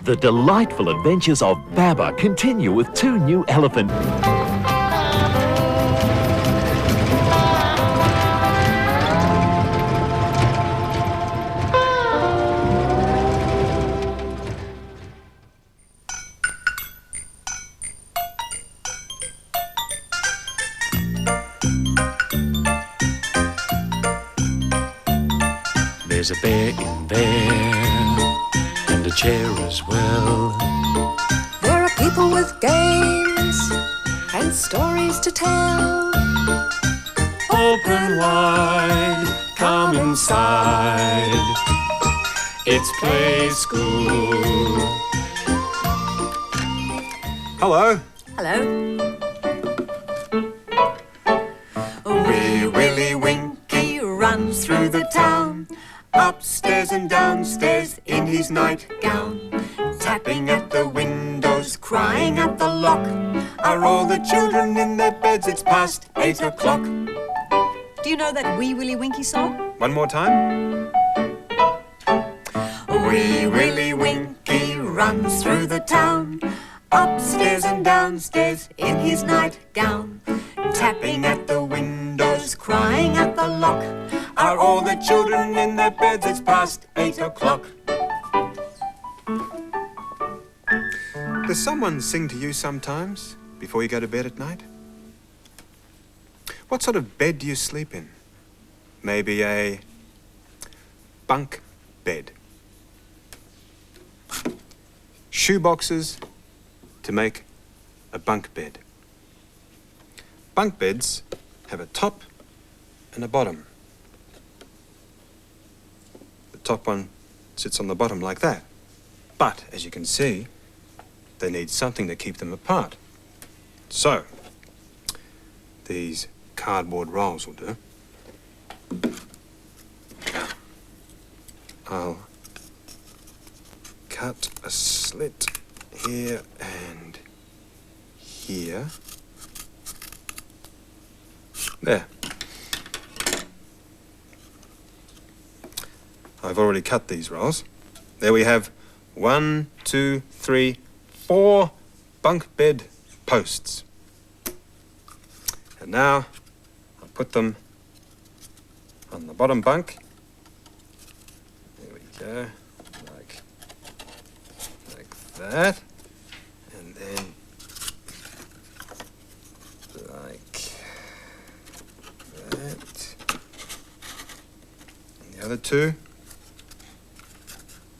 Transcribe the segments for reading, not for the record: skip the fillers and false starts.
The delightful adventures of Baba continue with 2 new elephant... There's a bear in there, and a chair as well. There are people with games and stories to tell. Open wide, come inside. It's play school. Hello. Hello. Wee Willy Winky runs through the town, upstairs and downstairs in his nightgown, tapping at the windows, crying at the lock. Are all the children in their beds? It's past 8 o'clock. Do you know that Wee Willy Winky song? One more time. Wee Willy Winky runs through the town, upstairs and downstairs in his nightgown, tapping at the windows, crying at the lock. Are all the children in their beds? It's past 8 o'clock. Does someone sing to you sometimes before you go to bed at night? What sort of bed do you sleep in? Maybe a bunk bed. Shoe boxes to make a bunk bed. Bunk beds have a top and a bottom. The top one sits on the bottom like that. But, as you can see, they need something to keep them apart. So, these cardboard rolls will do. I'll cut a slit here and here. There. I've already cut these rolls. There we have 1, 2, 3, 4 bunk bed posts. And now I'll put them on the bottom bunk. There we go. Like that. And then like that. And the other two.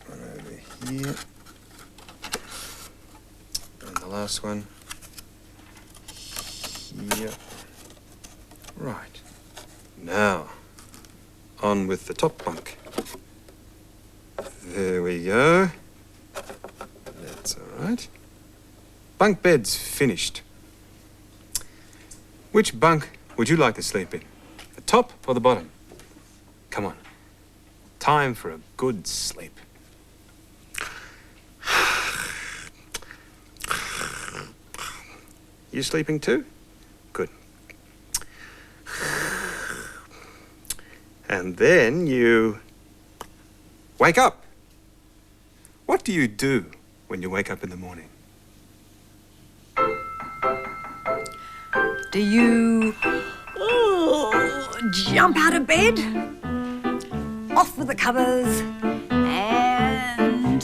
One over here. And the last one here. Right. Now, on with the top bunk. There we go. That's all right. Bunk bed's finished. Which bunk would you like to sleep in? The top or the bottom? Come on. Time for a good sleep. You sleeping too? Good. And then you wake up. What do you do when you wake up in the morning? Do you jump out of bed, off with the covers, and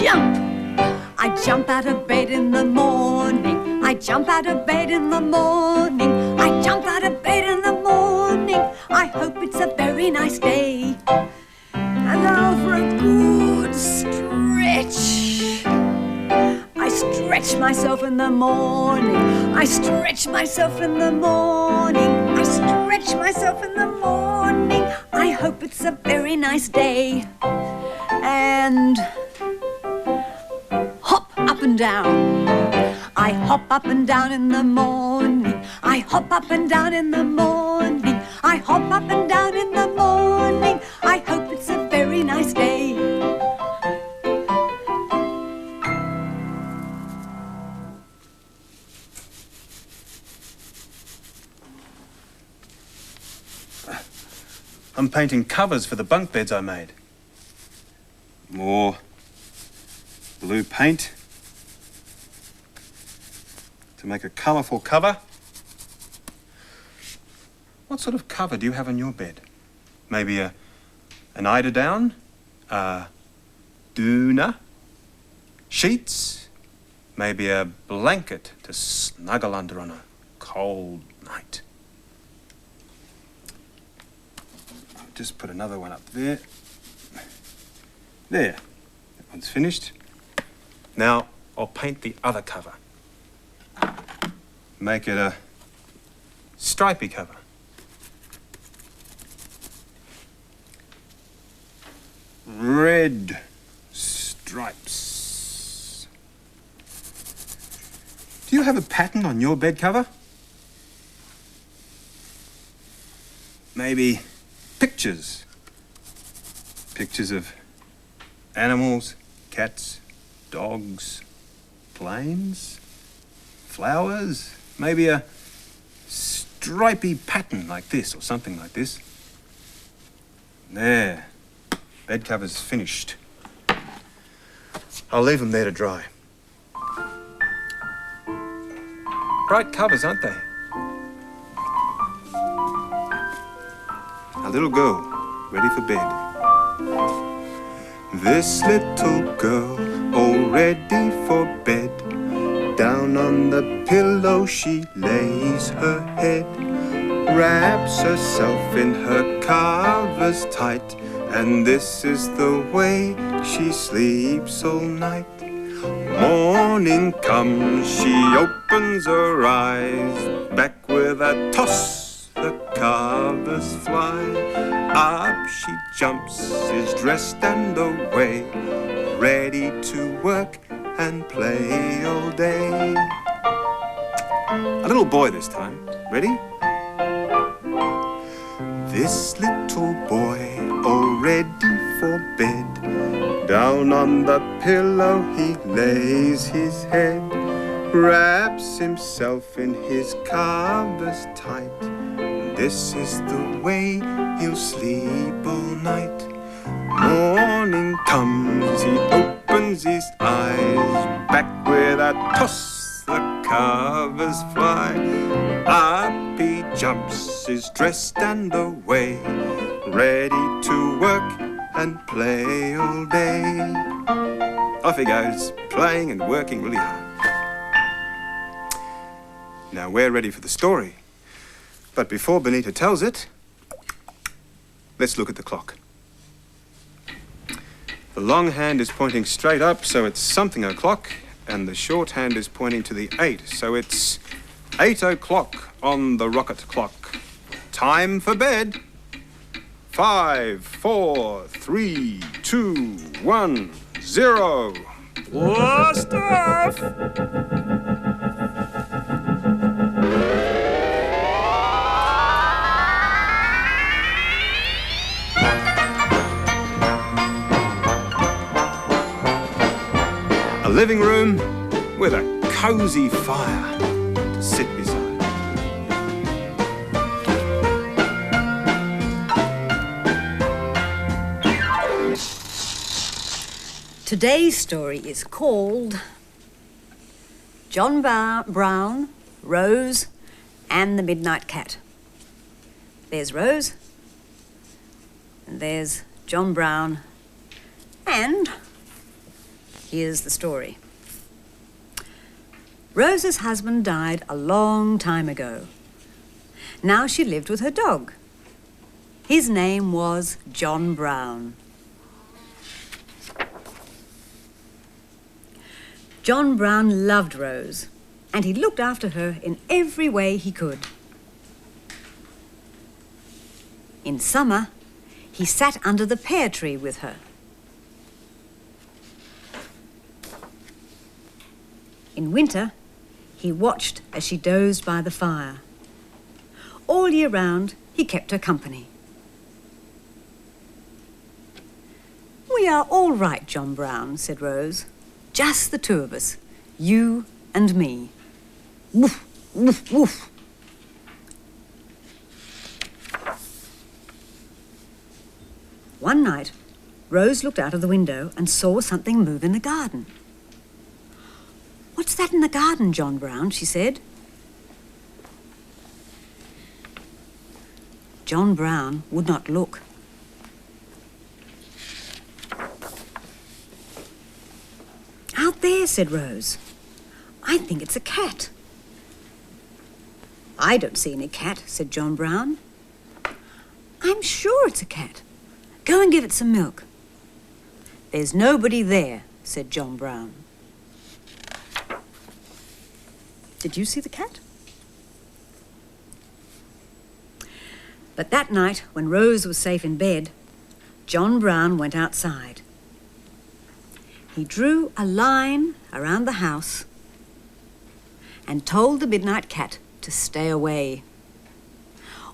jump? I jump out of bed in the morning. I jump out of bed in the morning. I jump out of bed in the morning. I hope it's a very nice day. And now for a good stretch. I stretch myself in the morning. I stretch myself in the morning. I stretch myself in the morning. I hope it's a very nice day. And hop up and down. I hop up and down in the morning. I hop up and down in the morning. I hop up and down in the morning. I hope it's a very nice day. I'm painting covers for the bunk beds I made. More blue paint to make a colourful cover. What sort of cover do you have on your bed? Maybe an eiderdown? A doona? Sheets? Maybe a blanket to snuggle under on a cold night. I'll just put another one up there. There. That one's finished. Now I'll paint the other cover. Make it a stripy cover. Red stripes. Do you have a pattern on your bed cover? Maybe pictures. Pictures of animals, cats, dogs, planes, flowers. Maybe a stripy pattern like this or something like this. There. Bed cover's finished. I'll leave them there to dry. Bright covers, aren't they? A little girl, ready for bed. This little girl, all ready for bed. Down on the pillow she lays her head, wraps herself in her covers tight, and this is the way she sleeps all night. Morning comes, she opens her eyes, back with a toss, the covers fly. Up she jumps, is dressed and away, ready to work and play all day. A little boy this time. Ready? This little boy, all ready for bed. Down on the pillow he lays his head, wraps himself in his covers tight. This is the way he'll sleep all night. Morning comes, he opens his eyes, back with a toss, the covers fly. Up he jumps, is dressed and away, ready to work and play all day. Off he goes, playing and working really hard. Now we're ready for the story. But before Benita tells it, let's look at the clock. The long hand is pointing straight up, so it's something o'clock, and the short hand is pointing to the 8, so it's 8 o'clock on the rocket clock. Time for bed. 5, 4, 3, 2, 1, 0. Blast off! A living room with a cosy fire to sit beside. Today's story is called John Brown, Rose and the Midnight Cat. There's Rose, and there's John Brown, and here's the story. Rose's husband died a long time ago. Now she lived with her dog. His name was John Brown. John Brown loved Rose, and he looked after her in every way he could. In summer, he sat under the pear tree with her. In winter, he watched as she dozed by the fire. All year round, he kept her company. "We are all right, John Brown," said Rose. "Just the two of us, you and me. Woof, woof, woof." One night, Rose looked out of the window and saw something move in the garden. "What's that in the garden, John Brown?" she said. John Brown would not look. "Out there," said Rose. "I think it's a cat." "I don't see any cat," said John Brown. "I'm sure it's a cat. Go and give it some milk." "There's nobody there," said John Brown. Did you see the cat? But that night, when Rose was safe in bed, John Brown went outside. He drew a line around the house and told the midnight cat to stay away.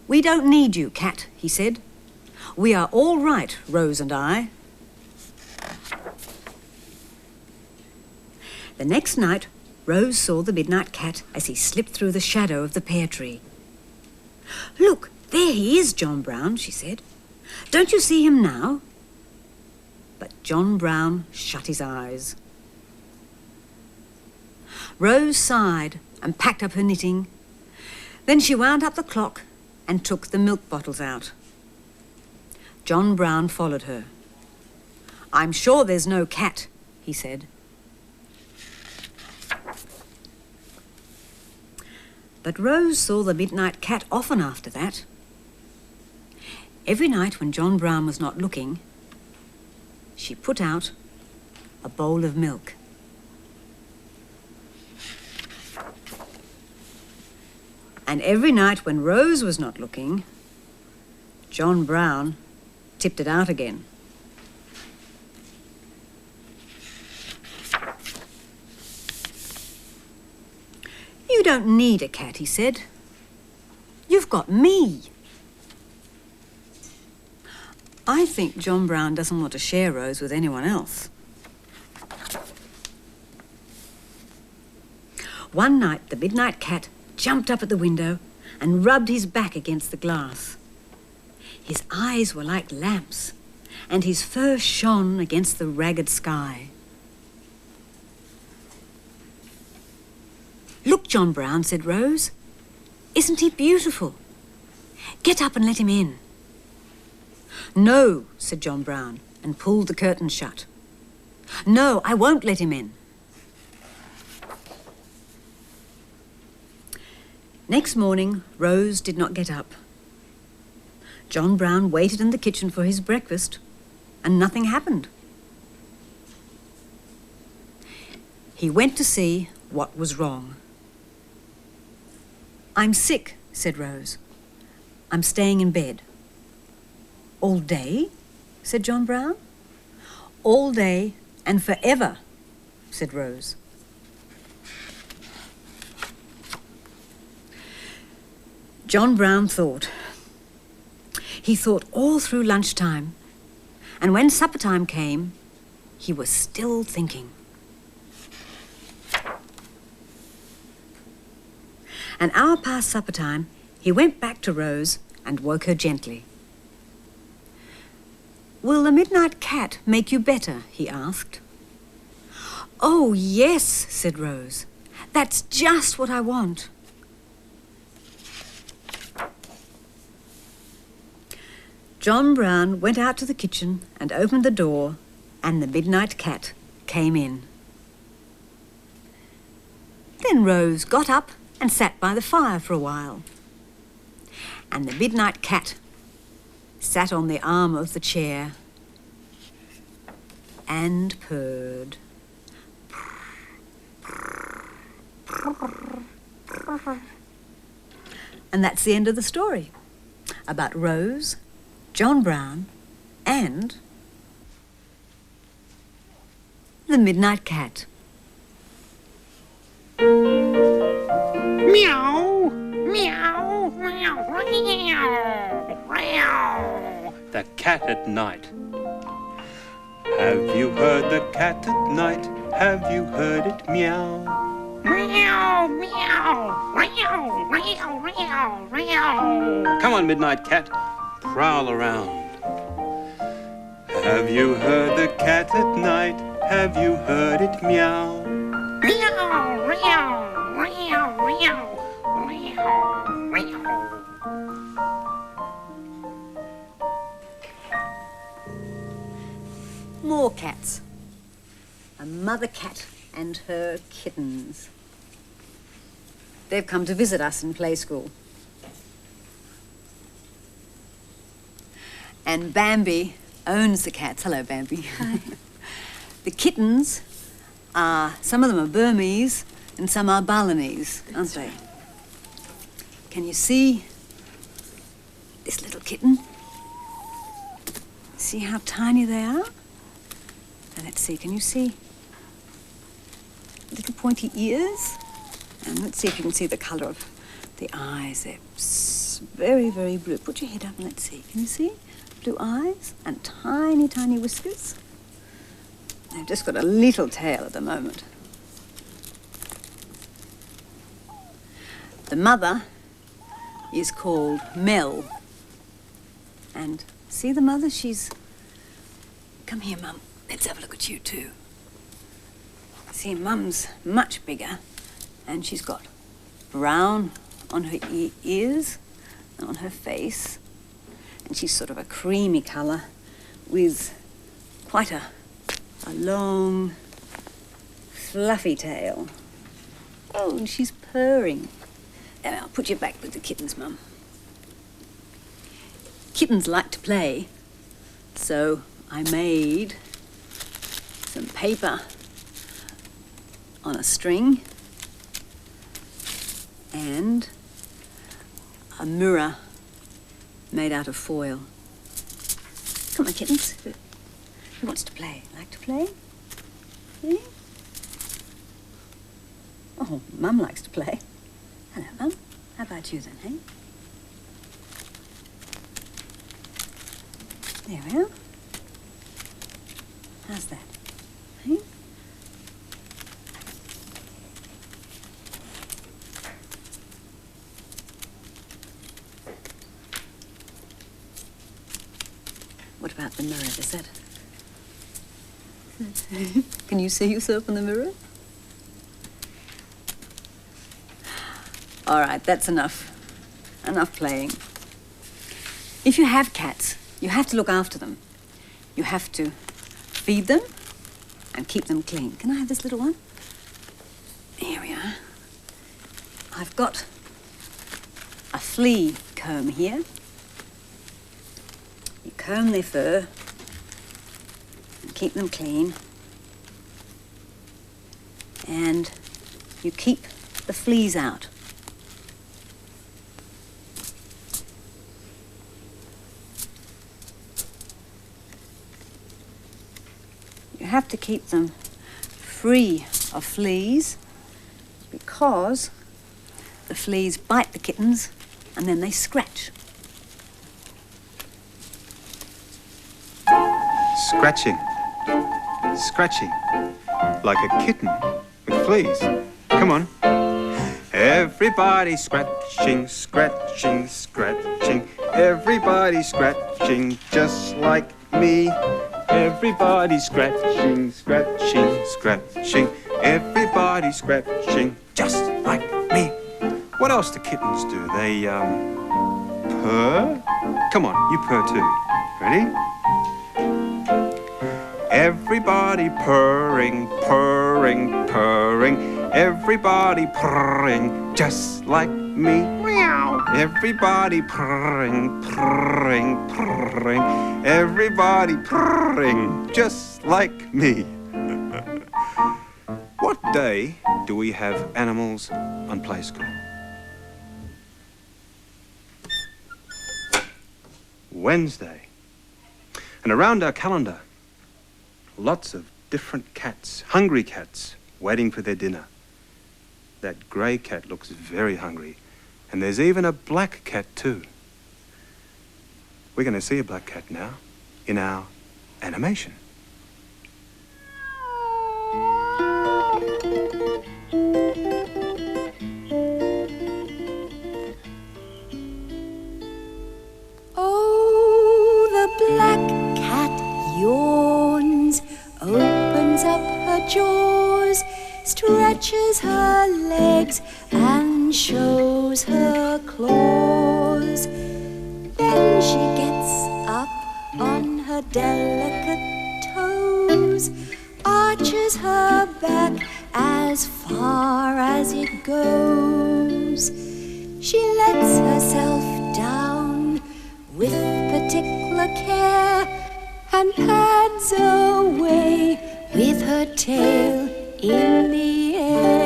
"We don't need you, cat," he said. "We are all right, Rose and I." The next night, Rose saw the midnight cat as he slipped through the shadow of the pear tree. "Look, there he is, John Brown," she said. "Don't you see him now?" But John Brown shut his eyes. Rose sighed and packed up her knitting. Then she wound up the clock and took the milk bottles out. John Brown followed her. "I'm sure there's no cat," he said. But Rose saw the midnight cat often after that. Every night when John Brown was not looking, she put out a bowl of milk. And every night when Rose was not looking, John Brown tipped it out again. "You don't need a cat," he said. "You've got me." I think John Brown doesn't want to share Rose with anyone else. One night, the midnight cat jumped up at the window and rubbed his back against the glass. His eyes were like lamps, and his fur shone against the ragged sky. "Look, John Brown," said Rose. "Isn't he beautiful? Get up and let him in." "No," said John Brown, and pulled the curtain shut. "No, I won't let him in." Next morning, Rose did not get up. John Brown waited in the kitchen for his breakfast, and nothing happened. He went to see what was wrong. "I'm sick," said Rose. "I'm staying in bed." "All day?" said John Brown. "All day and forever," said Rose. John Brown thought. He thought all through lunchtime, and when supper time came, he was still thinking. An hour past supper time, he went back to Rose and woke her gently. "Will the midnight cat make you better?" he asked. "Oh, yes," said Rose. "That's just what I want." John Brown went out to the kitchen and opened the door, and the midnight cat came in. Then Rose got up and sat by the fire for a while. And the midnight cat sat on the arm of the chair and purred. And that's the end of the story about Rose, John Brown, and the midnight cat. Meow, meow, meow, meow, meow. The cat at night. Have you heard the cat at night? Have you heard it meow? Meow, meow, meow, meow, meow, meow. Come on, midnight cat, prowl around. Have you heard the cat at night? Have you heard it meow? Meow, meow, meow, meow, meow, meow. More cats. A mother cat and her kittens. They've come to visit us in play school. And Bambi owns the cats. Hello, Bambi. Hi. The kittens are, some of them are Burmese and some are Balinese, aren't they? Can you see this little kitten? See how tiny they are? Now let's see, can you see little pointy ears? And let's see if you can see the colour of the eyes. They're very, very blue. Put your head up and let's see. Can you see? Blue eyes and tiny, tiny whiskers. They've just got a little tail at the moment. The mother is called Mel. And see the mother? She's... Come here, Mum. Let's have a look at you too. See, Mum's much bigger and she's got brown on her ears and on her face. And she's sort of a creamy colour with quite a long, fluffy tail. Oh, and she's purring. Now, I'll put you back with the kittens, Mum. Kittens like to play, so I made some paper on a string and a mirror made out of foil. Come on, kittens. Who wants to play? Like to play? Eh? Oh, Mum likes to play. Hello, Mum. How about you then, hey? There we are. How's that? Hey? What about the mirror? Is that... Can you see yourself in the mirror? All right, that's enough. Enough playing. If you have cats, you have to look after them. You have to feed them and keep them clean. Can I have this little one? Here we are. I've got a flea comb here. You comb their fur and keep them clean. And you keep the fleas out. You have to keep them free of fleas because the fleas bite the kittens and then they scratch. Scratching. Scratching. Like a kitten with fleas. Come on. Everybody scratching, scratching, scratching. Everybody scratching just like me. Everybody scratching, scratching, scratching. Everybody scratching just like me. What else do kittens do? They, purr? Come on, you purr too. Ready? Everybody purring, purring, purring. Everybody purring just like me. Meow. Everybody purring, purring, purring. Everybody purring just like me. What day do we have animals on play school? Wednesday. And around our calendar, lots of different cats, hungry cats, waiting for their dinner. That grey cat looks very hungry. And there's even a black cat too. We're going to see a black cat now in our animation. Oh, the black cat jaws, stretches her legs and shows her claws. Then she gets up on her delicate toes, arches her back as far as it goes. She lets herself down with particular care and pads away with her tail in the air.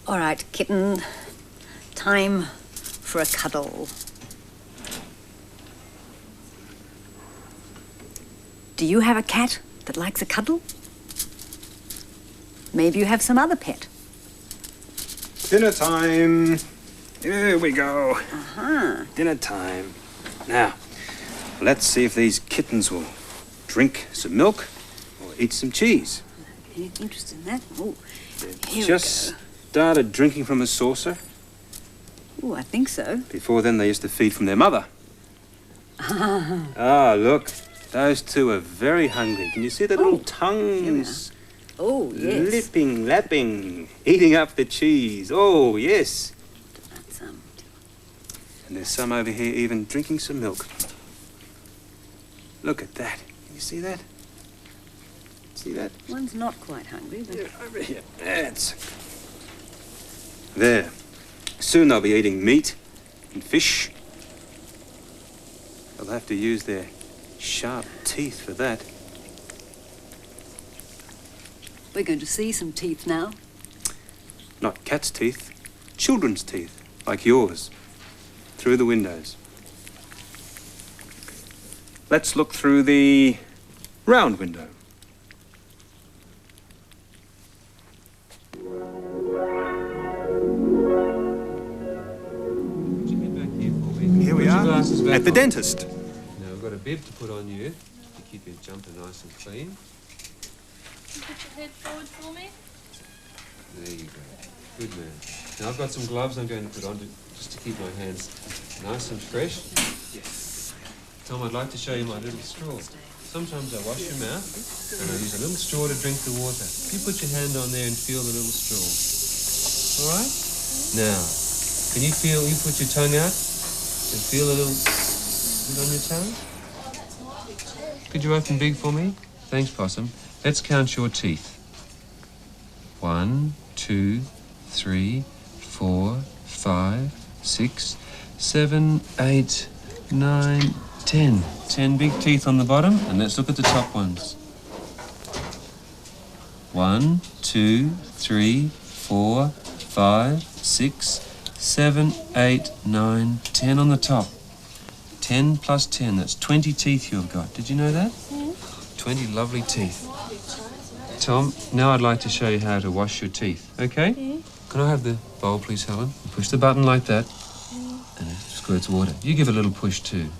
All right, kitten, time for a cuddle. Do you have a cat that likes a cuddle? Maybe you have some other pet. Dinner time. Here we go. Uh-huh. Dinner time. Now, let's see if these kittens will drink some milk or eat some cheese. Any interest in that? Oh, They just started drinking from a saucer. Oh, I think so. Before then, they used to feed from their mother. Ah, look. Those two are very hungry. Can you see their little tongues? Oh, yes. Lipping, lapping, eating up the cheese. Oh, yes. That's, And there's some over here even drinking some milk. Look at that. Can you see that? See that? One's not quite hungry, but... Over here. That's... There. Soon they'll be eating meat and fish. They'll have to use their sharp teeth for that. We're going to see some teeth now. Not cats' teeth, children's teeth, like yours, through the windows. Let's look through the round window. Here we are, at the dentist. Now I've got a bib to put on you to keep your jumper nice and clean. Put your head forward for me. There you go. Good man. Now I've got some gloves I'm going to put on just to keep my hands nice and fresh. Yes. Tom, I'd like to show you my little straw. Sometimes I wash your mouth and I use a little straw to drink the water. You put your hand on there and feel the little straw. All right? Now, can you feel, you put your tongue out and feel a little bit on your tongue? Could you open big for me? Thanks, Possum. Let's count your teeth. 1, 2, 3, 4, 5, 6, 7, 8, 9, 10. 10 big teeth on the bottom, and let's look at the top ones. 1, 2, 3, 4, 5, 6, 7, 8, 9, 10 on the top. 10 plus 10, that's 20 teeth you've got. Did you know that? 20 lovely teeth. Tom, now I'd like to show you how to wash your teeth, okay? Can I have the bowl, please, Helen? Push the button like that, and it squirts water. You give a little push, too.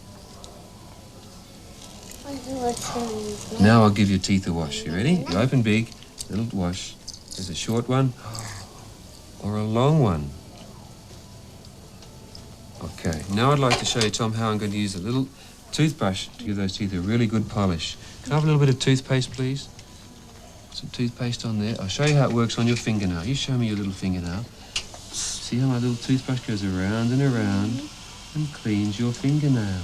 Now I'll give your teeth a wash. You ready? You open big, little wash. There's a short one or a long one. Okay, now I'd like to show you, Tom, how I'm going to use a little toothbrush to give those teeth a really good polish. Can I have a little bit of toothpaste, please? Some toothpaste on there. I'll show you how it works on your fingernail. You show me your little fingernail. See how my little toothbrush goes around and around and cleans your fingernail.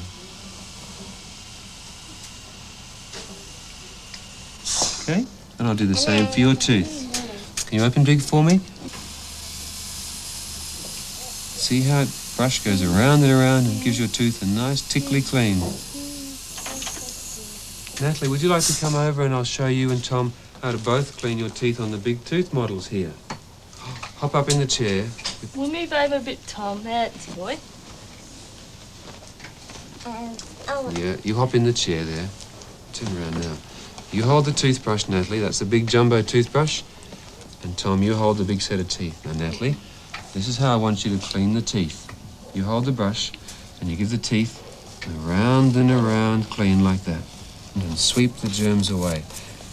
Okay? And I'll do the same for your tooth. Can you open big for me? See how it brush goes around and around and gives your tooth a nice tickly clean. Natalie, would you like to come over and I'll show you and Tom how to both clean your teeth on the big tooth models here. Hop up in the chair. We'll move over a bit, Tom. That's your boy. Yeah, you hop in the chair there. Turn around now. You hold the toothbrush, Natalie. That's the big jumbo toothbrush. And Tom, you hold the big set of teeth. Now, Natalie, this is how I want you to clean the teeth. You hold the brush and you give the teeth around and around clean like that. And then sweep the germs away.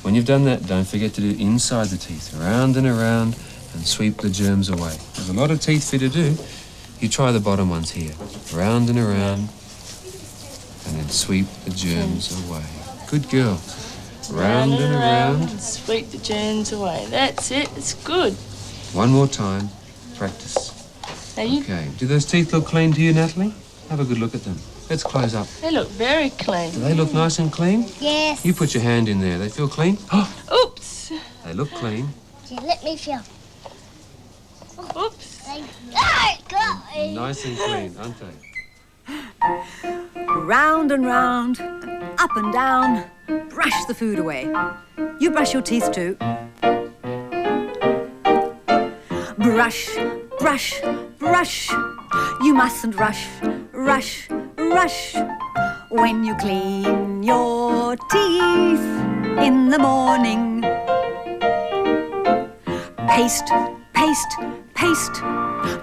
When you've done that, don't forget to do inside the teeth. Around and around and sweep the germs away. There's a lot of teeth for you to do. You try the bottom ones here. Around and around And then sweep the germs away. Good girl. Round and around. And sweep the germs away. That's it. It's good. One more time. Practice. Now you, Okay. Do those teeth look clean to you, Natalie? Have a good look at them. Let's close up. they look very clean. Do they look nice and clean? Yes. You put your hand in there. They feel clean? Oops. They look clean. Let me feel. Oops. Nice and clean, aren't they? Round and round, up and down, brush the food away. You brush your teeth too. Brush, brush, brush. You mustn't rush, rush, rush. When you clean your teeth in the morning. Paste, paste, paste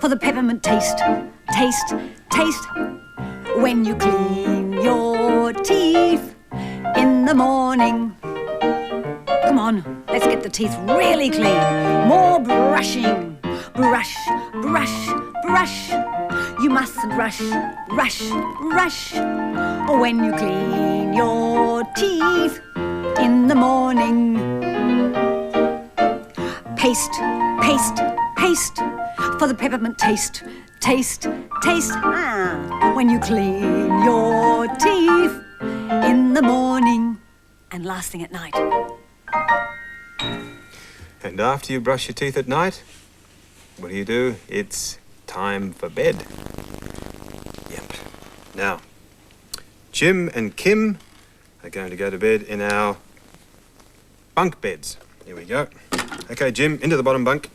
for the peppermint taste. Taste, taste. When you clean your teeth in the morning. Come on, let's get the teeth really clean. More brushing. Brush, brush, brush. You mustn't rush, rush, rush. When you clean your teeth in the morning. Paste, paste, paste for the peppermint taste. Taste, taste. When you clean your teeth in the morning. And last thing at night. And after you brush your teeth at night, what do? It's time for bed. Yep. Now, Jim and Kim are going to go to bed in our bunk beds. Here we go. Okay, Jim, into the bottom bunk.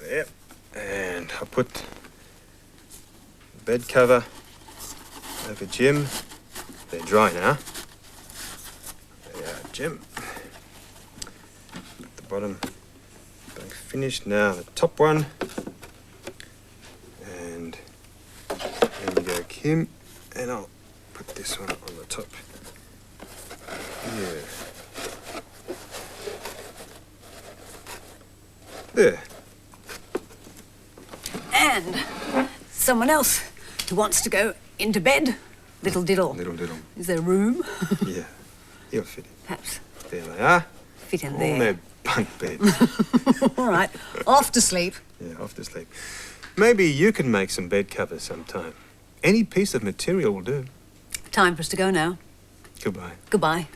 There. And I'll put the bed cover over Jim. They're dry now. There you are, Jim. Put the bottom bunk finished. Now the top one. And there we go, Kim. And I'll put this one on the top. Yeah. There. And someone else who wants to go into bed. Little diddle. Little diddle. Is there room? Yeah. He'll fit in. Perhaps There they are. fit in On there. their bunk beds. All right, off to sleep. Yeah, off to sleep. Maybe you can make some bed covers sometime. Any piece of material will do. Time for us to go now. Goodbye. Goodbye.